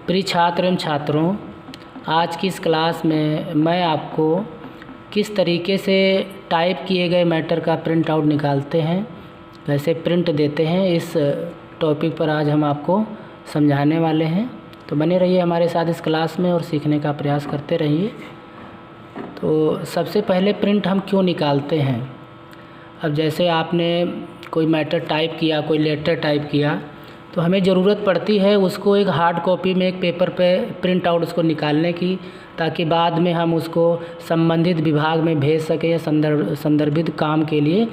प्रिय छात्र एवं छात्रों, आज की इस क्लास में मैं आपको किस तरीके से टाइप किए गए मैटर का प्रिंट आउट निकालते हैं, कैसे प्रिंट देते हैं, इस टॉपिक पर आज हम आपको समझाने वाले हैं। तो बने रहिए हमारे साथ इस क्लास में और सीखने का प्रयास करते रहिए। तो सबसे पहले प्रिंट हम क्यों निकालते हैं। अब जैसे आपने कोई मैटर टाइप किया, कोई लेटर टाइप किया, तो हमें ज़रूरत पड़ती है उसको एक हार्ड कॉपी में एक पेपर पे प्रिंट आउट उसको निकालने की, ताकि बाद में हम उसको संबंधित विभाग में भेज सकें या संदर्भित काम के लिए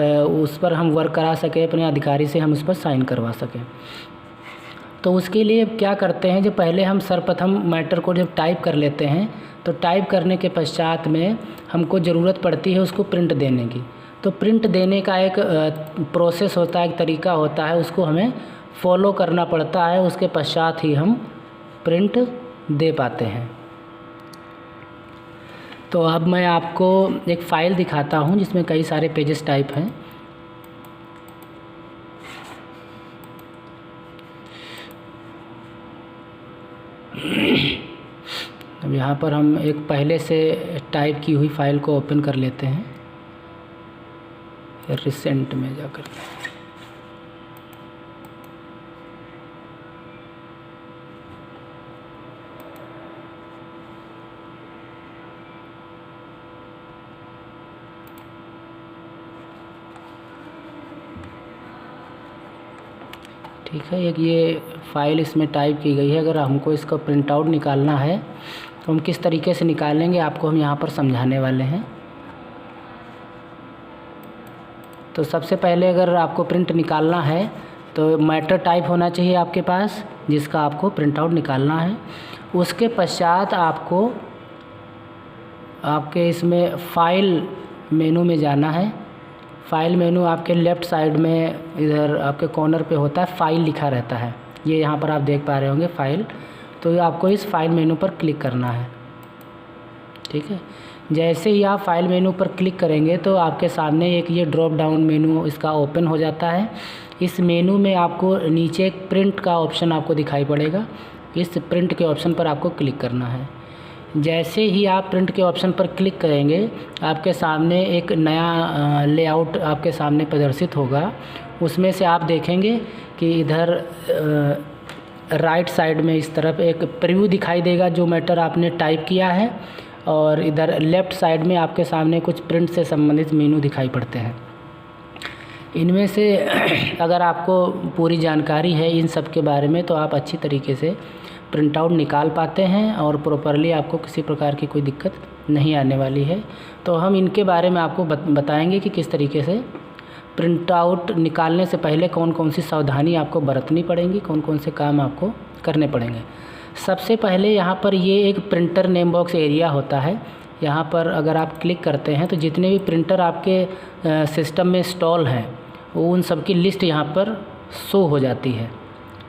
उस पर हम वर्क करा सकें, अपने अधिकारी से हम उस पर साइन करवा सकें। तो उसके लिए क्या करते हैं, जब पहले हम सर्वप्रथम मैटर को जब टाइप कर लेते हैं, तो टाइप करने के पश्चात में हमको ज़रूरत पड़ती है उसको प्रिंट देने की। तो प्रिंट देने का एक प्रोसेस होता है, एक तरीका होता है, उसको हमें फॉलो करना पड़ता है। उसके पश्चात ही हम प्रिंट दे पाते हैं। तो अब मैं आपको एक फ़ाइल दिखाता हूं जिसमें कई सारे पेजेस टाइप हैं। अब यहाँ पर हम एक पहले से टाइप की हुई फ़ाइल को ओपन कर लेते हैं, रिसेंट में जाकर। ठीक है, एक ये फ़ाइल इसमें टाइप की गई है। अगर हमको इसका प्रिंट आउट निकालना है तो हम किस तरीके से निकालेंगे, आपको हम यहाँ पर समझाने वाले हैं। तो सबसे पहले अगर आपको प्रिंट निकालना है तो मैटर टाइप होना चाहिए आपके पास, जिसका आपको प्रिंट आउट निकालना है। उसके पश्चात आपको आपके इसमें फ़ाइल मेनू में जाना है। फ़ाइल मेनू आपके लेफ़्ट साइड में इधर आपके कॉर्नर पे होता है, फ़ाइल लिखा रहता है। ये यहाँ पर आप देख पा रहे होंगे फ़ाइल। तो आपको इस फ़ाइल मेनू पर क्लिक करना है। ठीक है, जैसे ही आप फ़ाइल मेनू पर क्लिक करेंगे तो आपके सामने एक ये ड्रॉप डाउन मेनू इसका ओपन हो जाता है। इस मेनू में आपको नीचे एक प्रिंट का ऑप्शन आपको दिखाई पड़ेगा। इस प्रिंट के ऑप्शन पर आपको क्लिक करना है। जैसे ही आप प्रिंट के ऑप्शन पर क्लिक करेंगे, आपके सामने एक नया लेआउट आपके सामने प्रदर्शित होगा। उसमें से आप देखेंगे कि इधर राइट साइड में इस तरफ एक प्रीव्यू दिखाई देगा जो मैटर आपने टाइप किया है, और इधर लेफ़्ट साइड में आपके सामने कुछ प्रिंट से संबंधित मेनू दिखाई पड़ते हैं। इनमें से अगर आपको पूरी जानकारी है इन सब के बारे में, तो आप अच्छी तरीके से प्रिंट आउट निकाल पाते हैं और प्रॉपरली आपको किसी प्रकार की कोई दिक्कत नहीं आने वाली है। तो हम इनके बारे में आपको बताएंगे कि किस तरीके से प्रिंट आउट निकालने से पहले कौन कौन सी सावधानी आपको बरतनी पड़ेंगी, कौन कौन से काम आपको करने पड़ेंगे। सबसे पहले यहाँ पर ये एक प्रिंटर नेम बॉक्स एरिया होता है। यहाँ पर अगर आप क्लिक करते हैं तो जितने भी प्रिंटर आपके सिस्टम में इंस्टॉल हैं उन सब की लिस्ट यहाँ पर शो हो जाती है।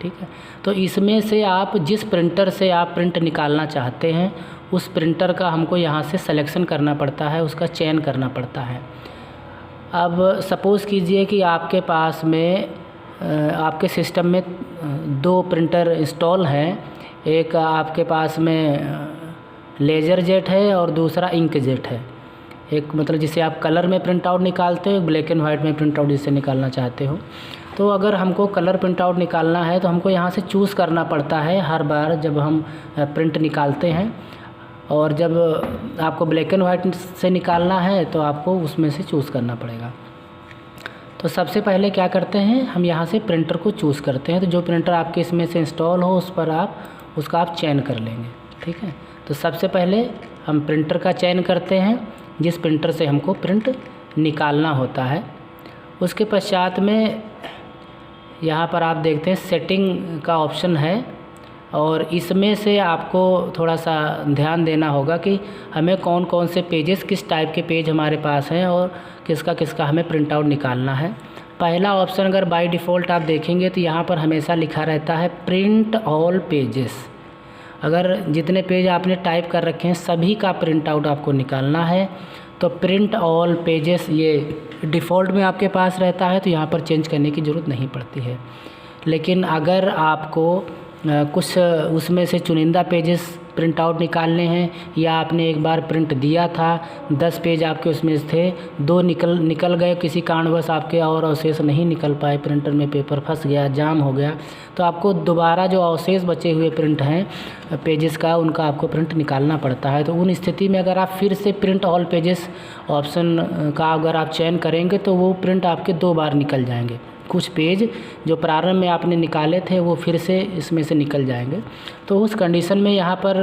ठीक है, तो इसमें से आप जिस प्रिंटर से आप प्रिंट निकालना चाहते हैं उस प्रिंटर का हमको यहाँ से सिलेक्शन करना पड़ता है, उसका चयन करना पड़ता है। अब सपोज़ कीजिए कि आपके पास में आपके सिस्टम में 2 प्रिंटर इंस्टॉल हैं। एक आपके पास में लेज़र जेट है और दूसरा इंक जेट है। एक मतलब जिसे आप कलर में प्रिंट आउट निकालते हो, ब्लैक एंड वाइट में प्रिंट आउट जिससे निकालना चाहते हो। तो अगर हमको कलर प्रिंट आउट निकालना है तो हमको यहाँ से चूज़ करना पड़ता है हर बार जब हम प्रिंट निकालते हैं। और जब आपको ब्लैक एंड वाइट से निकालना है तो आपको उसमें से चूज़ करना पड़ेगा। तो सबसे पहले क्या करते हैं, हम यहाँ से प्रिंटर को चूज़ करते हैं। तो जो प्रिंटर आपके इसमें से इंस्टॉल हो उस पर उसका आप चयन कर लेंगे। ठीक है, तो सबसे पहले हम प्रिंटर का चयन करते हैं जिस प्रिंटर से हमको प्रिंट निकालना होता है। उसके पश्चात में यहाँ पर आप देखते हैं सेटिंग का ऑप्शन है, और इसमें से आपको थोड़ा सा ध्यान देना होगा कि हमें कौन कौन से पेजेस, किस टाइप के पेज हमारे पास हैं और किसका किसका हमें प्रिंट आउट निकालना है। पहला ऑप्शन अगर बाय डिफ़ॉल्ट आप देखेंगे तो यहाँ पर हमेशा लिखा रहता है प्रिंट ऑल पेजेस। अगर जितने पेज आपने टाइप कर रखे हैं सभी का प्रिंट आउट आपको निकालना है तो प्रिंट ऑल पेजेस ये डिफ़ॉल्ट में आपके पास रहता है, तो यहाँ पर चेंज करने की ज़रूरत नहीं पड़ती है। लेकिन अगर आपको कुछ उसमें से चुनिंदा पेजेस प्रिंट आउट निकालने हैं, या आपने एक बार प्रिंट दिया था 10 पेज आपके उसमें थे, 2 निकल गए किसी कारणवश आपके और अवशेष नहीं निकल पाए, प्रिंटर में पेपर फंस गया, जाम हो गया, तो आपको दोबारा जो अवशेष बचे हुए प्रिंट हैं पेजेस का उनका आपको प्रिंट निकालना पड़ता है। तो उन स्थिति में अगर आप फिर से प्रिंट ऑल पेजेस ऑप्शन का अगर आप चयन करेंगे तो वो प्रिंट आपके 2 बार निकल जाएंगे। कुछ पेज जो प्रारंभ में आपने निकाले थे वो फिर से इसमें से निकल जाएंगे। तो उस कंडीशन में यहाँ पर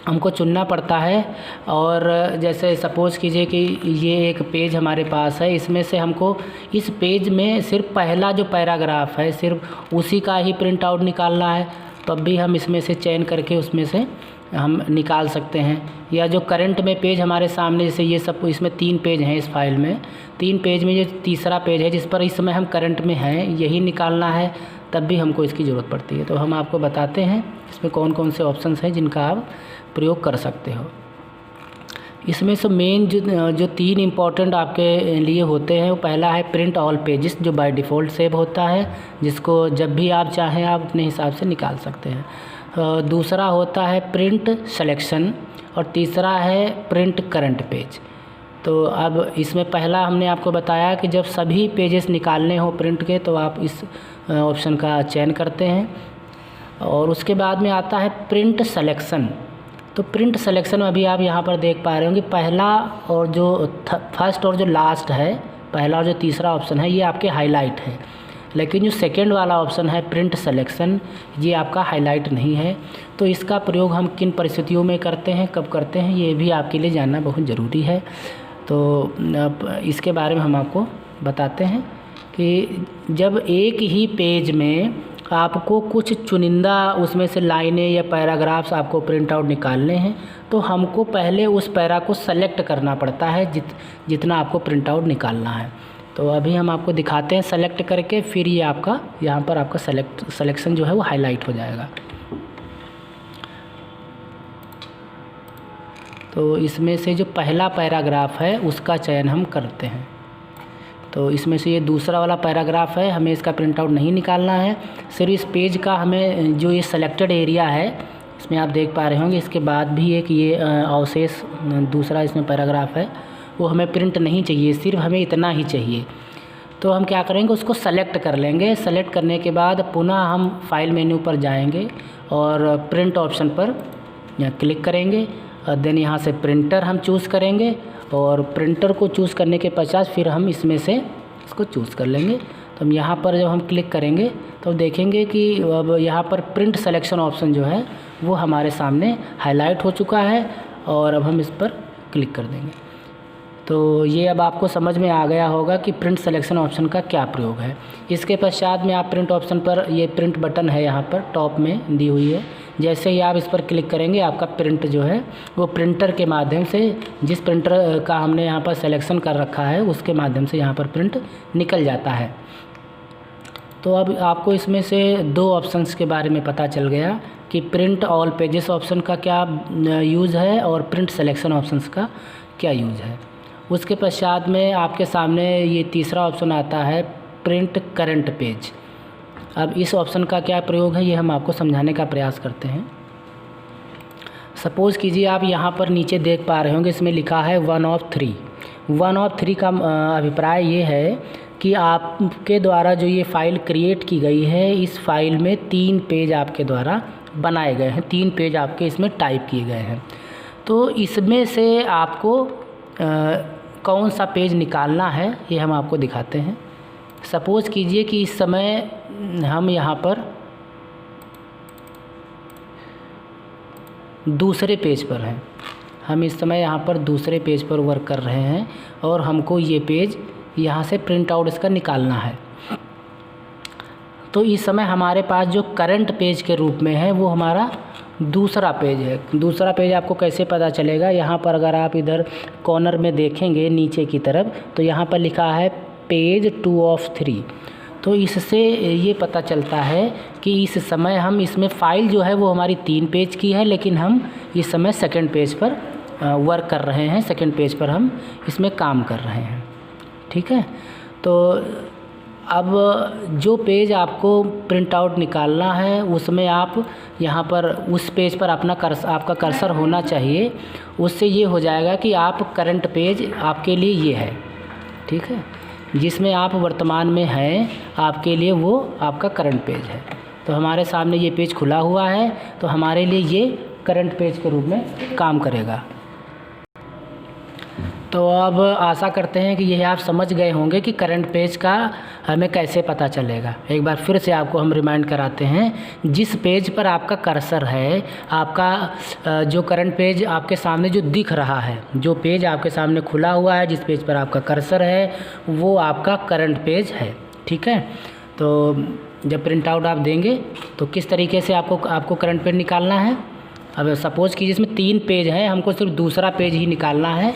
हमको चुनना पड़ता है। और जैसे सपोज़ कीजिए कि ये एक पेज हमारे पास है, इसमें से हमको इस पेज में सिर्फ पहला जो पैराग्राफ है सिर्फ उसी का ही प्रिंट आउट निकालना है, तब भी हम इसमें से चयन करके उसमें से हम निकाल सकते हैं। या जो करंट में पेज हमारे सामने, जैसे ये सब इसमें 3 पेज हैं इस फाइल में, 3 पेज में जो तीसरा पेज है जिस पर इस समय हम करंट में हैं यही निकालना है, तब भी हमको इसकी ज़रूरत पड़ती है। तो हम आपको बताते हैं इसमें कौन कौन से ऑप्शंस हैं जिनका आप प्रयोग कर सकते हो। इसमें से मेन जो 3 इम्पॉर्टेंट आपके लिए होते हैं, वो पहला है प्रिंट ऑल पेजेस जो बाय डिफ़ॉल्ट सेव होता है, जिसको जब भी आप चाहें आप अपने हिसाब से निकाल सकते हैं। दूसरा होता है प्रिंट सिलेक्शन, और तीसरा है प्रिंट करंट पेज। तो अब इसमें पहला हमने आपको बताया कि जब सभी पेजेस निकालने हो प्रिंट के तो आप इस ऑप्शन का चयन करते हैं। और उसके बाद में आता है प्रिंट सिलेक्शन। तो प्रिंट सिलेक्शन में अभी आप यहाँ पर देख पा रहे होंगे पहला और जो फर्स्ट और जो लास्ट है, पहला और जो तीसरा ऑप्शन है ये आपके हाईलाइट है, लेकिन जो सेकंड वाला ऑप्शन है प्रिंट सिलेक्शन ये आपका हाईलाइट नहीं है। तो इसका प्रयोग हम किन परिस्थितियों में करते हैं, कब करते हैं, ये भी आपके लिए जानना बहुत ज़रूरी है। तो इसके बारे में हम आपको बताते हैं कि जब एक ही पेज में आपको कुछ चुनिंदा उसमें से लाइनें या पैराग्राफ्स आपको प्रिंट आउट निकालने हैं, तो हमको पहले उस पैरा को सेलेक्ट करना पड़ता है जितना आपको प्रिंट आउट निकालना है। तो अभी हम आपको दिखाते हैं सेलेक्ट करके, फिर ये आपका यहाँ पर आपका सिलेक्शन जो है वो हाईलाइट हो जाएगा। तो इसमें से जो पहला पैराग्राफ है उसका चयन हम करते हैं। तो इसमें से ये दूसरा वाला पैराग्राफ है, हमें इसका प्रिंट आउट नहीं निकालना है, सिर्फ इस पेज का हमें जो ये सेलेक्टेड एरिया है इसमें आप देख पा रहे होंगे, इसके बाद भी एक ये अवशेष दूसरा इसमें पैराग्राफ है वो हमें प्रिंट नहीं चाहिए, सिर्फ हमें इतना ही चाहिए। तो हम क्या करेंगे, उसको सेलेक्ट कर लेंगे। सेलेक्ट करने के बाद पुनः हम फाइल मेन्यू पर जाएंगे और प्रिंट ऑप्शन पर क्लिक करेंगे, देन यहाँ से प्रिंटर हम चूज़ करेंगे, और प्रिंटर को चूज़ करने के पश्चात फिर हम इसमें से इसको चूज़ कर लेंगे। तो हम यहाँ पर जब हम क्लिक करेंगे तो देखेंगे कि अब यहाँ पर प्रिंट सिलेक्शन ऑप्शन जो है वो हमारे सामने हाईलाइट हो चुका है, और अब हम इस पर क्लिक कर देंगे। तो ये अब आपको समझ में आ गया होगा कि प्रिंट सिलेक्शन ऑप्शन का क्या प्रयोग है। इसके पश्चात में आप प्रिंट ऑप्शन पर, ये प्रिंट बटन है यहाँ पर टॉप में दी हुई है, जैसे ही आप इस पर क्लिक करेंगे आपका प्रिंट जो है वो प्रिंटर के माध्यम से, जिस प्रिंटर का हमने यहाँ पर सिलेक्शन कर रखा है उसके माध्यम से यहाँ पर प्रिंट निकल जाता है। तो अब आपको इसमें से 2 ऑप्शंस के बारे में पता चल गया कि प्रिंट ऑल पेजेस ऑप्शन का क्या यूज़ है और प्रिंट सिलेक्शन ऑप्शंस का क्या यूज़ है। उसके पश्चात में आपके सामने ये तीसरा ऑप्शन आता है प्रिंट करंट पेज। अब इस ऑप्शन का क्या प्रयोग है ये हम आपको समझाने का प्रयास करते हैं। सपोज़ कीजिए आप यहाँ पर नीचे देख पा रहे होंगे, इसमें लिखा है 1 of 3। 1 of 3 का अभिप्राय ये है कि आपके द्वारा जो ये फ़ाइल क्रिएट की गई है, इस फाइल में 3 पेज आपके द्वारा बनाए गए हैं, 3 पेज आपके इसमें टाइप किए गए हैं। तो इसमें से आपको कौन सा पेज निकालना है ये हम आपको दिखाते हैं। सपोज़ कीजिए कि इस समय हम यहाँ पर दूसरे पेज पर हैं, हम इस समय यहाँ पर दूसरे पेज पर वर्क कर रहे हैं और हमको ये पेज यहाँ से प्रिंट आउट इसका निकालना है। तो इस समय हमारे पास जो करंट पेज के रूप में है वो हमारा दूसरा पेज है। दूसरा पेज आपको कैसे पता चलेगा, यहाँ पर अगर आप इधर कॉर्नर में देखेंगे नीचे की तरफ तो यहाँ पर लिखा है पेज 2 of 3। तो इससे ये पता चलता है कि इस समय हम इसमें फ़ाइल जो है वो हमारी 3 पेज की है, लेकिन हम इस समय सेकंड पेज पर वर्क कर रहे हैं, सेकंड पेज पर हम इसमें काम कर रहे हैं। ठीक है, तो अब जो पेज आपको प्रिंट आउट निकालना है उसमें आप यहाँ पर उस पेज पर आपका कर्सर होना चाहिए। उससे ये हो जाएगा कि आप करंट पेज आपके लिए ये है, ठीक है, जिसमें आप वर्तमान में हैं, आपके लिए वो आपका करंट पेज है। तो हमारे सामने ये पेज खुला हुआ है, तो हमारे लिए ये करंट पेज के रूप में काम करेगा। तो अब आशा करते हैं कि यह आप समझ गए होंगे कि करंट पेज का हमें कैसे पता चलेगा। एक बार फिर से आपको हम रिमाइंड कराते हैं, जिस पेज पर आपका कर्सर है, आपका जो करंट पेज आपके सामने जो दिख रहा है, जो पेज आपके सामने खुला हुआ है, जिस पेज पर आपका कर्सर है, वो आपका करंट पेज है, ठीक है। तो जब प्रिंट आउट आप देंगे तो किस तरीके से आपको करंट पेज निकालना है। अब सपोज़ कि जिसमें 3 पेज हैं, हमको सिर्फ दूसरा पेज ही निकालना है,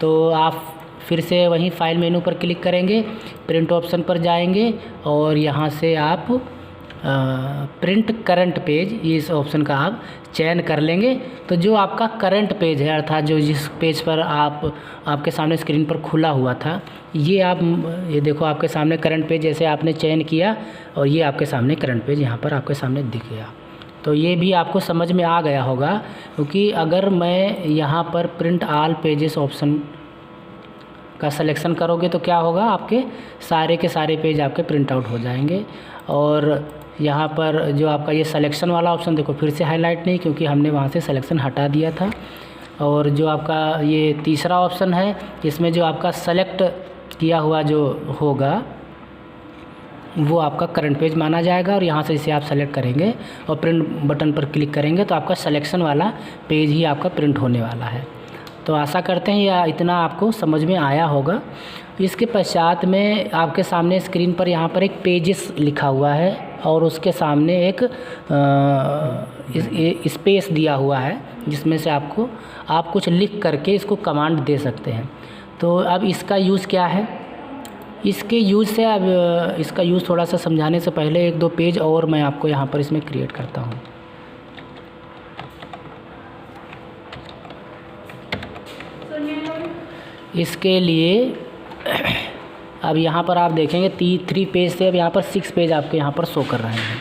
तो आप फिर से वहीं फाइल मेनू पर क्लिक करेंगे, प्रिंट ऑप्शन पर जाएंगे और यहाँ से आप प्रिंट करंट पेज, इस ऑप्शन का आप चयन कर लेंगे। तो जो आपका करंट पेज है, अर्थात जो जिस पेज पर आपके सामने स्क्रीन पर खुला हुआ था, ये देखो आपके सामने करंट पेज जैसे आपने चयन किया और ये आपके सामने करंट पेज यहाँ पर आपके सामने दिख गया। तो ये भी आपको समझ में आ गया होगा, क्योंकि अगर मैं यहाँ पर प्रिंट ऑल पेजेस ऑप्शन का सिलेक्शन करोगे तो क्या होगा, आपके सारे के सारे पेज आपके प्रिंट आउट हो जाएंगे। और यहाँ पर जो आपका ये सिलेक्शन वाला ऑप्शन देखो फिर से हाईलाइट नहीं, क्योंकि हमने वहाँ से सिलेक्शन हटा दिया था। और जो आपका ये तीसरा ऑप्शन है, इसमें जो आपका सेलेक्ट किया हुआ जो होगा वो आपका करंट पेज माना जाएगा। और यहाँ से इसे आप सेलेक्ट करेंगे और प्रिंट बटन पर क्लिक करेंगे तो आपका सिलेक्शन वाला पेज ही आपका प्रिंट होने वाला है। तो आशा करते हैं या इतना आपको समझ में आया होगा। इसके पश्चात में आपके सामने स्क्रीन पर यहाँ पर एक पेजेस लिखा हुआ है और उसके सामने एक स्पेस दिया हुआ है, जिसमें से आप कुछ लिख करके इसको कमांड दे सकते हैं। तो अब इसका यूज़ क्या है, इसके यूज़ से अब इसका यूज़ थोड़ा सा समझाने से पहले 1-2 पेज और मैं आपको यहाँ पर इसमें क्रिएट करता हूँ। इसके लिए अब यहाँ पर आप देखेंगे 3 पेज से अब यहाँ पर 6 पेज आपके यहाँ पर शो कर रहे हैं,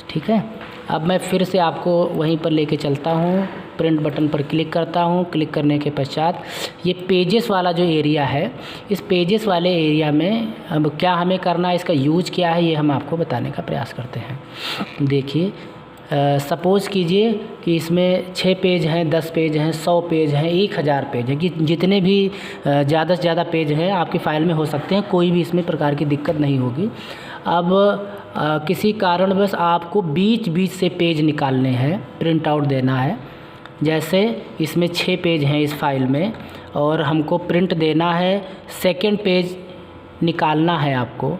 ठीक है। अब मैं फिर से आपको वहीं पर लेके चलता हूँ, प्रिंट बटन पर क्लिक करता हूँ। क्लिक करने के पश्चात ये पेजेस वाला जो एरिया है, इस पेजेस वाले एरिया में अब क्या हमें करना है, इसका यूज क्या है, ये हम आपको बताने का प्रयास करते हैं। देखिए, सपोज़ कीजिए कि इसमें 6 पेज हैं, 10 पेज हैं, 100 पेज हैं, 1000 पेज हैं, कि जितने भी ज़्यादा से ज़्यादा पेज हैं आपकी फ़ाइल में हो सकते हैं, कोई भी इसमें प्रकार की दिक्कत नहीं होगी। अब किसी कारणवश आपको बीच बीच से पेज निकालने हैं, प्रिंट आउट देना है। जैसे इसमें 6 पेज हैं इस फाइल में और हमको प्रिंट देना है, सेकंड पेज निकालना है आपको,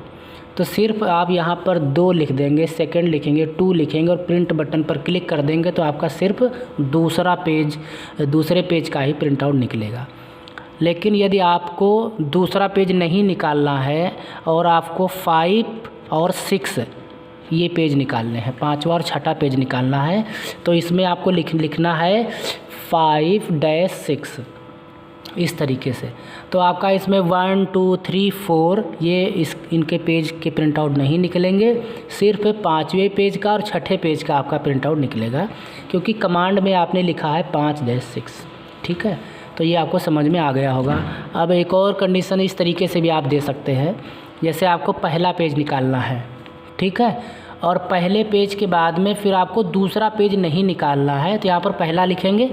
तो सिर्फ आप यहाँ पर 2 लिख देंगे, सेकंड लिखेंगे, 2 लिखेंगे और प्रिंट बटन पर क्लिक कर देंगे तो आपका सिर्फ दूसरे पेज का ही प्रिंट आउट निकलेगा। लेकिन यदि आपको दूसरा पेज नहीं निकालना है और आपको 5 और 6 ये पेज निकालने हैं, 5वां और 6ठा पेज निकालना है, तो इसमें आपको लिखना है 5-6 इस तरीके से। तो आपका इसमें 1, 2, 3, 4 ये इनके पेज के प्रिंट आउट नहीं निकलेंगे, सिर्फ 5वें पेज का और 6ठे पेज का आपका प्रिंट आउट निकलेगा, क्योंकि कमांड में आपने लिखा है 5-6, ठीक है। तो ये आपको समझ में आ गया होगा। अब एक और कंडीशन इस तरीके से भी आप दे सकते हैं, जैसे आपको पहला पेज निकालना है, ठीक है, और पहले पेज के बाद में फिर आपको दूसरा पेज नहीं निकालना है, तो यहाँ पर पहला लिखेंगे,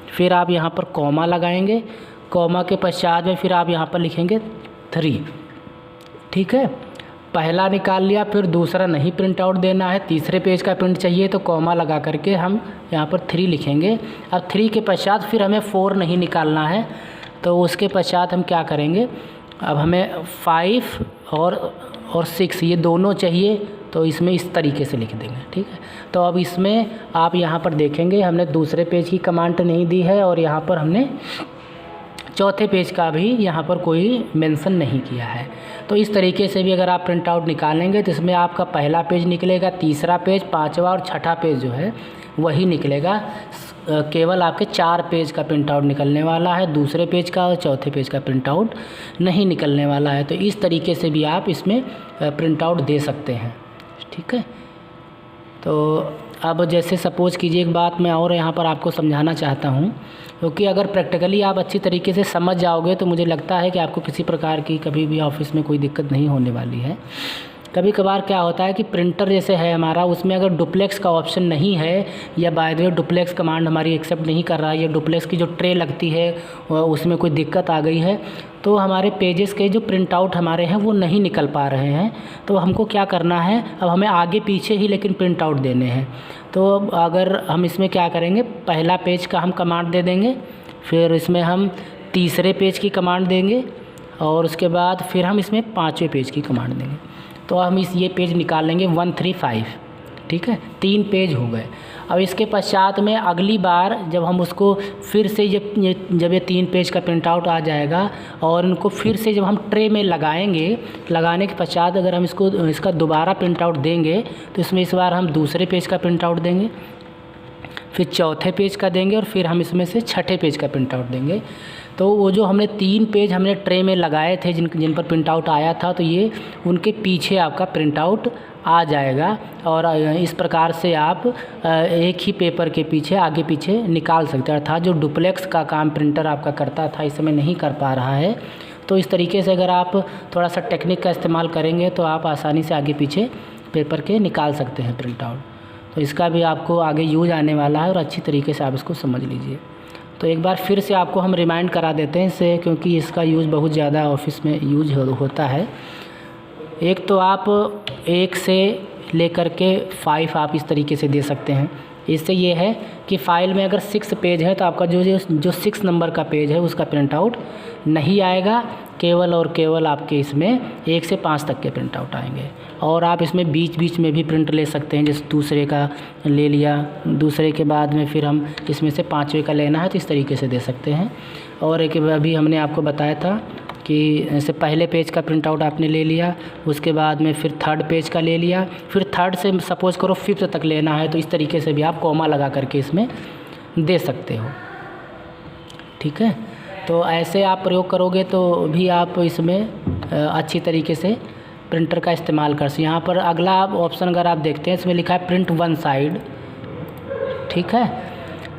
फिर आप यहाँ पर कॉमा लगाएंगे, कॉमा के पश्चात में फिर आप यहाँ पर लिखेंगे 3, ठीक है। पहला निकाल लिया, फिर दूसरा नहीं प्रिंट आउट देना है, तीसरे पेज का प्रिंट चाहिए, तो कॉमा लगा करके हम यहाँ पर 3 लिखेंगे। अब 3 के पश्चात फिर हमें 4 नहीं निकालना है, तो उसके पश्चात हम क्या करेंगे, अब हमें 5 और 6 ये दोनों चाहिए, तो इसमें इस तरीके से लिख देंगे, ठीक है। तो अब इसमें आप यहाँ पर देखेंगे हमने दूसरे पेज की कमांड नहीं दी है और यहाँ पर हमने चौथे पेज का भी यहाँ पर कोई मेंशन नहीं किया है। तो इस तरीके से भी अगर आप प्रिंट आउट निकालेंगे तो इसमें आपका पहला पेज निकलेगा, तीसरा पेज, पाँचवा और छठा पेज जो है वही निकलेगा। केवल आपके 4 पेज का प्रिंट आउट निकलने वाला है, दूसरे पेज का और चौथे पेज का प्रिंट आउट नहीं निकलने वाला है। तो इस तरीके से भी आप इसमें प्रिंट आउट दे सकते हैं, ठीक है। तो अब जैसे सपोज़ कीजिए एक बात मैं और यहाँ पर आपको समझाना चाहता हूँ, क्योंकि अगर प्रैक्टिकली आप अच्छी तरीके से समझ जाओगे तो मुझे लगता है कि आपको किसी प्रकार की कभी भी ऑफिस में कोई दिक्कत नहीं होने वाली है। कभी कभार क्या होता है कि प्रिंटर जैसे है हमारा, उसमें अगर डुप्लेक्स का ऑप्शन नहीं है या by the way duplex command हमारी एक्सेप्ट नहीं कर रहा है, या डुप्लेक्स की जो ट्रे लगती है उसमें कोई दिक्कत आ गई है, तो हमारे पेजेस के जो प्रिंट आउट हमारे हैं वो नहीं निकल पा रहे हैं। तो हमको क्या करना है, अब हमें आगे पीछे ही लेकिन प्रिंट आउट देने हैं। तो अगर हम इसमें क्या करेंगे, पहला पेज का हम कमांड दे देंगे, फिर इसमें हम तीसरे पेज की कमांड देंगे और उसके बाद फिर हम इसमें 5वें पेज की कमांड देंगे। तो हम ये पेज निकाल लेंगे 135, ठीक है, 3 पेज हो गए। अब इसके पश्चात में अगली बार जब हम उसको फिर से जब ये 3 पेज का प्रिंट आउट आ जाएगा और इनको फिर से जब हम ट्रे में लगाएंगे, लगाने के पश्चात अगर हम इसका दोबारा प्रिंट आउट देंगे तो इसमें इस बार हम दूसरे पेज का प्रिंट आउट देंगे, फिर चौथे पेज का देंगे और फिर हम इसमें से छठे पेज का प्रिंट आउट देंगे। तो वो जो हमने 3 पेज हमने ट्रे में लगाए थे जिन पर प्रिंट आउट आया था, तो ये उनके पीछे आपका प्रिंट आउट आ जाएगा। और इस प्रकार से आप एक ही पेपर के पीछे आगे पीछे निकाल सकते हैं। अर्थात जो डुप्लेक्स का काम प्रिंटर आपका करता था इस समय नहीं कर पा रहा है। तो इस तरीके से अगर आप थोड़ा सा टेक्निक का इस्तेमाल करेंगे तो आप आसानी से आगे पीछे पेपर के निकाल सकते हैं प्रिंट आउट। तो इसका भी आपको आगे यूज आने वाला है और अच्छी तरीके से आप इसको समझ लीजिए। तो एक बार फिर से आपको हम रिमाइंड करा देते हैं इससे, क्योंकि इसका यूज़ बहुत ज़्यादा ऑफिस में यूज होता है। एक तो आप 1 से लेकर के 5 आप इस तरीके से दे सकते हैं। इससे ये है कि फ़ाइल में अगर 6 पेज है तो आपका जो 6 नंबर का पेज है उसका प्रिंट आउट नहीं आएगा, केवल और केवल आपके इसमें 1 से 5 तक के प्रिंट आउट आएंगे। और आप इसमें बीच बीच में भी प्रिंट ले सकते हैं, जैसे दूसरे का ले लिया, दूसरे के बाद में फिर हम इसमें से 5वें का लेना है तो इस तरीके से दे सकते हैं। और एक अभी हमने आपको बताया था कि जैसे पहले पेज का प्रिंट आउट आपने ले लिया, उसके बाद में फिर 3rd पेज का ले लिया, फिर 3rd से सपोज़ करो 5th तक लेना है, तो इस तरीके से भी आप कॉमा लगा करके इसमें दे सकते हो, ठीक है। तो ऐसे आप प्रयोग करोगे तो भी आप इसमें अच्छी तरीके से प्रिंटर का इस्तेमाल कर सकते। यहाँ पर अगला ऑप्शन अगर आप देखते हैं इसमें लिखा है प्रिंट 1 साइड, ठीक है।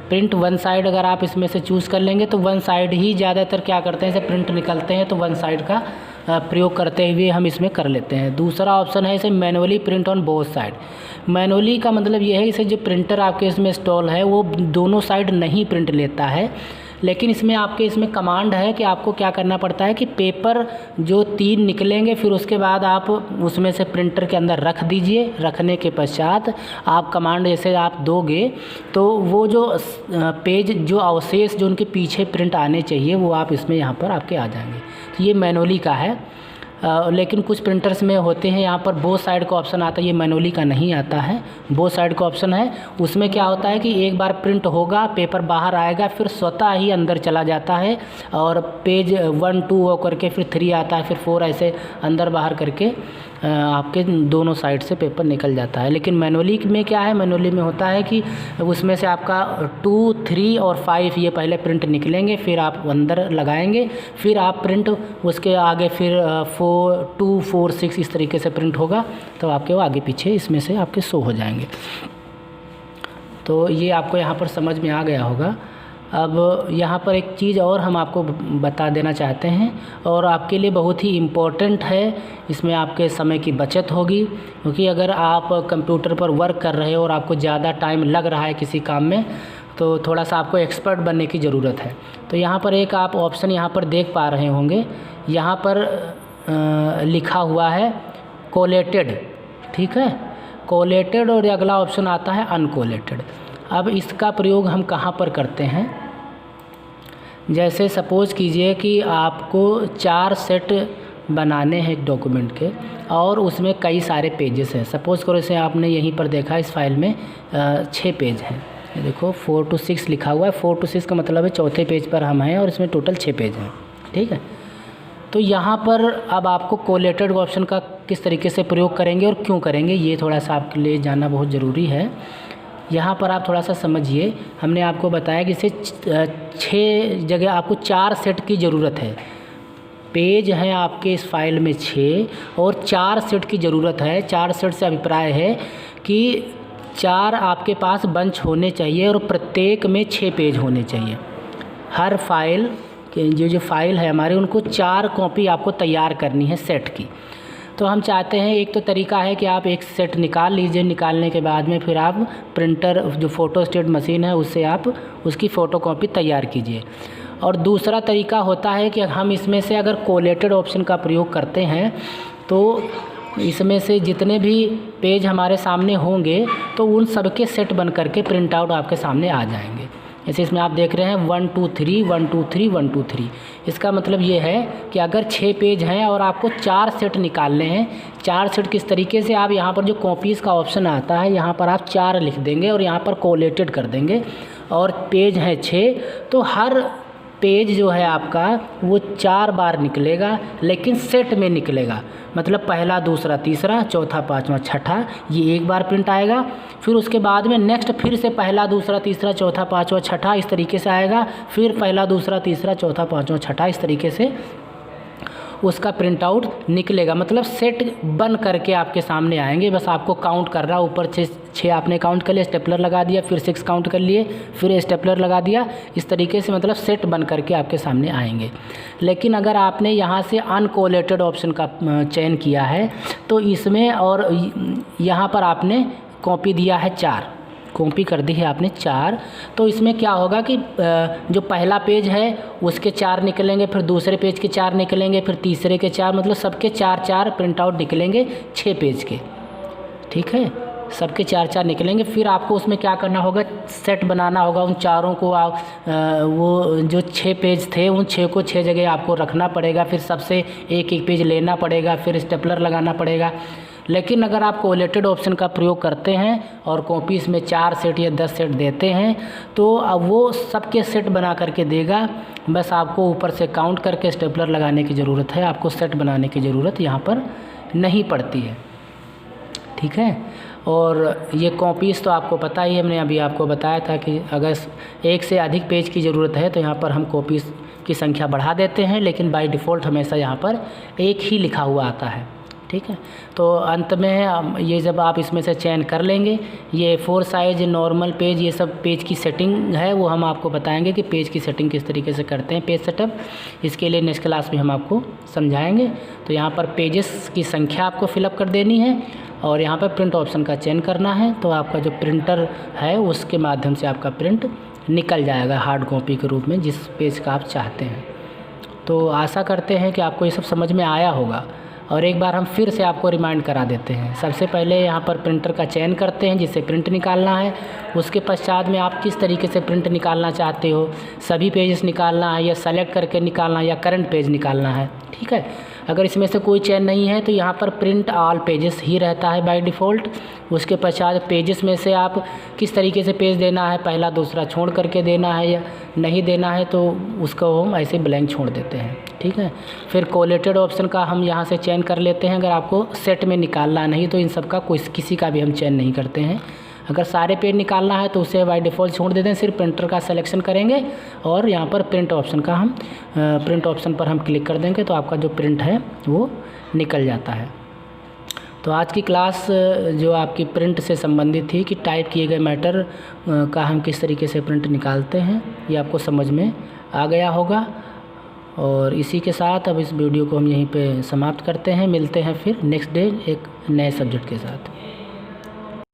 प्रिंट 1 साइड अगर आप इसमें से चूज़ कर लेंगे तो 1 साइड ही ज़्यादातर क्या करते हैं, जैसे प्रिंट निकलते हैं तो 1 साइड का प्रयोग करते हुए हम इसमें कर लेते हैं। दूसरा ऑप्शन है इसे manually print on both side. Manually का मतलब ये है इसे जो प्रिंटर आपके इसमें इंस्टॉल है वो दोनों साइड नहीं प्रिंट लेता है, लेकिन इसमें आपके इसमें कमांड है कि आपको क्या करना पड़ता है कि पेपर जो 3 निकलेंगे फिर उसके बाद आप उसमें से प्रिंटर के अंदर रख दीजिए। रखने के पश्चात आप कमांड जैसे आप दोगे तो वो जो पेज जो अवशेष जो उनके पीछे प्रिंट आने चाहिए वो आप इसमें यहाँ पर आपके आ जाएंगे। तो ये मैनुअली का है। लेकिन कुछ प्रिंटर्स में होते हैं यहाँ पर बोथ साइड का ऑप्शन आता है, ये मैनुअली का नहीं आता है। बोथ साइड का ऑप्शन है, उसमें क्या होता है कि एक बार प्रिंट होगा, पेपर बाहर आएगा, फिर स्वतः ही अंदर चला जाता है और पेज 1 2 होकर के फिर 3 आता है, फिर 4 ऐसे अंदर बाहर करके आपके दोनों साइड से पेपर निकल जाता है। लेकिन मैनुअली में क्या है, मैनुअली में होता है कि उसमें से आपका 2 3 और 5 ये पहले प्रिंट निकलेंगे, फिर आप अंदर लगाएंगे, फिर आप प्रिंट उसके आगे फिर 4 2 4 6 इस तरीके से प्रिंट होगा, तो आपके वो आगे पीछे इसमें से आपके शो हो जाएंगे। तो ये आपको यहाँ पर समझ में आ गया होगा। अब यहाँ पर एक चीज़ और हम आपको बता देना चाहते हैं और आपके लिए बहुत ही इम्पोर्टेंट है, इसमें आपके समय की बचत होगी, क्योंकि अगर आप कंप्यूटर पर वर्क कर रहे हो और आपको ज़्यादा टाइम लग रहा है किसी काम में तो थोड़ा सा आपको एक्सपर्ट बनने की ज़रूरत है। तो यहाँ पर एक आप ऑप्शन यहाँ पर देख पा रहे होंगे, यहाँ पर लिखा हुआ है कोलेटेड, ठीक है, कोलेटेड, और अगला ऑप्शन आता है अनकोलेटेड। अब इसका प्रयोग हम कहाँ पर करते हैं, जैसे सपोज़ कीजिए कि आपको 4 सेट बनाने हैं एक डॉक्यूमेंट के और उसमें कई सारे पेजेस हैं। सपोज़ करो इसे आपने यहीं पर देखा इस फाइल में 6 पेज हैं, ये देखो 4 to 6 लिखा हुआ है। 4 to 6 का मतलब है चौथे पेज पर हम हैं और इसमें टोटल 6 पेज हैं, ठीक है। तो यहाँ पर अब आपको कोलेटेड ऑप्शन का किस तरीके से प्रयोग करेंगे और क्यों करेंगे, ये थोड़ा सा आपके लिए जानना बहुत ज़रूरी है। यहाँ पर आप थोड़ा सा समझिए, हमने आपको बताया कि इसे 6 जगह आपको 4 सेट की ज़रूरत है। पेज हैं आपके इस फाइल में 6 और 4 सेट की ज़रूरत है। 4 सेट से अभिप्राय है कि 4 आपके पास बंच होने चाहिए और प्रत्येक में 6 पेज होने चाहिए। हर फाइल के जो फाइल है हमारे, उनको 4 कॉपी आपको तैयार करनी है सेट की। तो हम चाहते हैं, एक तो तरीका है कि आप एक सेट निकाल लीजिए, निकालने के बाद में फिर आप प्रिंटर जो फ़ोटोस्टेट मशीन है उससे आप उसकी फ़ोटोकॉपी तैयार कीजिए। और दूसरा तरीका होता है कि हम इसमें से अगर कोलेटेड ऑप्शन का प्रयोग करते हैं तो इसमें से जितने भी पेज हमारे सामने होंगे तो उन सब के सेट बन करके प्रिंट आउट आपके सामने आ जाएंगे। जैसे इसमें आप देख रहे हैं 1 2 3 1 2 3 1 2 3। इसका मतलब ये है कि अगर 6 पेज हैं और आपको 4 सेट निकालने हैं, 4 सेट किस तरीके से, आप यहाँ पर जो कॉपीज़ का ऑप्शन आता है यहाँ पर आप 4 लिख देंगे और यहाँ पर कोलेटेड कर देंगे। और पेज है 6, तो हर पेज जो है आपका वो 4 बार निकलेगा, लेकिन सेट में निकलेगा। मतलब पहला, दूसरा, तीसरा, चौथा, पाँचवा, छठा, ये एक बार प्रिंट आएगा। फिर उसके बाद में नेक्स्ट फिर से पहला, दूसरा, तीसरा, चौथा, पाँचवा, छठा इस तरीके से आएगा। फिर पहला, दूसरा, तीसरा, चौथा, पाँचवा, छठा इस तरीके से उसका प्रिंट आउट निकलेगा। मतलब सेट बन करके आपके सामने आएंगे। बस आपको काउंट कर रहा, ऊपर 6 आपने काउंट कर लिया, स्टेपलर लगा दिया, फिर 6 काउंट कर लिए, फिर स्टेपलर लगा दिया। इस तरीके से मतलब सेट बन करके आपके सामने आएंगे। लेकिन अगर आपने यहाँ से अनकोलेटेड ऑप्शन का चयन किया है तो इसमें, और यहाँ पर आपने कॉपी दिया है 4, कॉपी कर दी है आपने 4, तो इसमें क्या होगा कि जो पहला पेज है उसके 4 निकलेंगे, फिर दूसरे पेज के 4 निकलेंगे, फिर तीसरे के 4, मतलब सबके 4 प्रिंट आउट निकलेंगे 6 पेज के, ठीक है। सबके 4 निकलेंगे। फिर आपको उसमें क्या करना होगा, सेट बनाना होगा उन चारों को। आप वो जो 6 पेज थे उन 6 को 6 जगह आपको रखना पड़ेगा। फिर सबसे एक एक पेज लेना पड़ेगा, फिर स्टेपलर लगाना पड़ेगा। लेकिन अगर आप कोलेटेड ऑप्शन का प्रयोग करते हैं और कॉपीज़ में 4 सेट या 10 सेट देते हैं तो अब वो सबके सेट बना करके देगा। बस आपको ऊपर से काउंट करके स्टेपलर लगाने की ज़रूरत है, आपको सेट बनाने की ज़रूरत यहाँ पर नहीं पड़ती है, ठीक है। और ये कॉपीज़ तो आपको पता ही है, हमने अभी आपको बताया था कि अगर 1 से अधिक पेज की ज़रूरत है तो यहाँ पर हम कॉपीज़ की संख्या बढ़ा देते हैं, लेकिन बाय डिफ़ॉल्ट हमेशा यहाँ पर 1 ही लिखा हुआ आता है, ठीक है। तो अंत में ये जब आप इसमें से चयन कर लेंगे, ये 4 साइज, नॉर्मल पेज, ये सब पेज की सेटिंग है, वो हम आपको बताएंगे कि पेज की सेटिंग किस तरीके से करते हैं, पेज सेटअप। इसके लिए नेक्स्ट क्लास में हम आपको समझाएंगे। तो यहाँ पर पेजेस की संख्या आपको फिलअप कर देनी है और यहाँ पर प्रिंट ऑप्शन का चयन करना है। तो आपका जो प्रिंटर है उसके माध्यम से आपका प्रिंट निकल जाएगा हार्ड कॉपी के रूप में, जिस पेज का आप चाहते हैं। तो आशा करते हैं कि आपको ये सब समझ में आया होगा। और एक बार हम फिर से आपको रिमाइंड करा देते हैं। सबसे पहले यहाँ पर प्रिंटर का चयन करते हैं जिससे प्रिंट निकालना है। उसके पश्चात में आप किस तरीके से प्रिंट निकालना चाहते हो, सभी पेजेस निकालना है या सेलेक्ट करके निकालना है या करंट पेज निकालना है, ठीक है। अगर इसमें से कोई चयन नहीं है तो यहाँ पर प्रिंट ऑल पेजेस ही रहता है बाय डिफ़ॉल्ट। उसके पश्चात पेजेस में से आप किस तरीके से पेज देना है, पहला दूसरा छोड़ करके देना है या नहीं देना है, तो उसको हम ऐसे ब्लैंक छोड़ देते हैं, ठीक है। फिर कोलेटेड ऑप्शन का हम यहाँ से चयन कर लेते हैं। अगर आपको सेट में निकालना नहीं तो इन सब का किसी का भी हम चयन नहीं करते हैं। अगर सारे पेज निकालना है तो उसे बाय डिफ़ॉल्ट छोड़ देते हैं, सिर्फ प्रिंटर का सिलेक्शन करेंगे और यहाँ पर प्रिंट ऑप्शन का हम प्रिंट ऑप्शन पर हम क्लिक कर देंगे तो आपका जो प्रिंट है वो निकल जाता है। तो आज की क्लास जो आपकी प्रिंट से संबंधित थी कि टाइप किए गए मैटर का हम किस तरीके से प्रिंट निकालते हैं, ये आपको समझ में आ गया होगा। और इसी के साथ अब इस वीडियो को हम यहीं पे समाप्त करते हैं। मिलते हैं फिर नेक्स्ट डे एक नए सब्जेक्ट के साथ।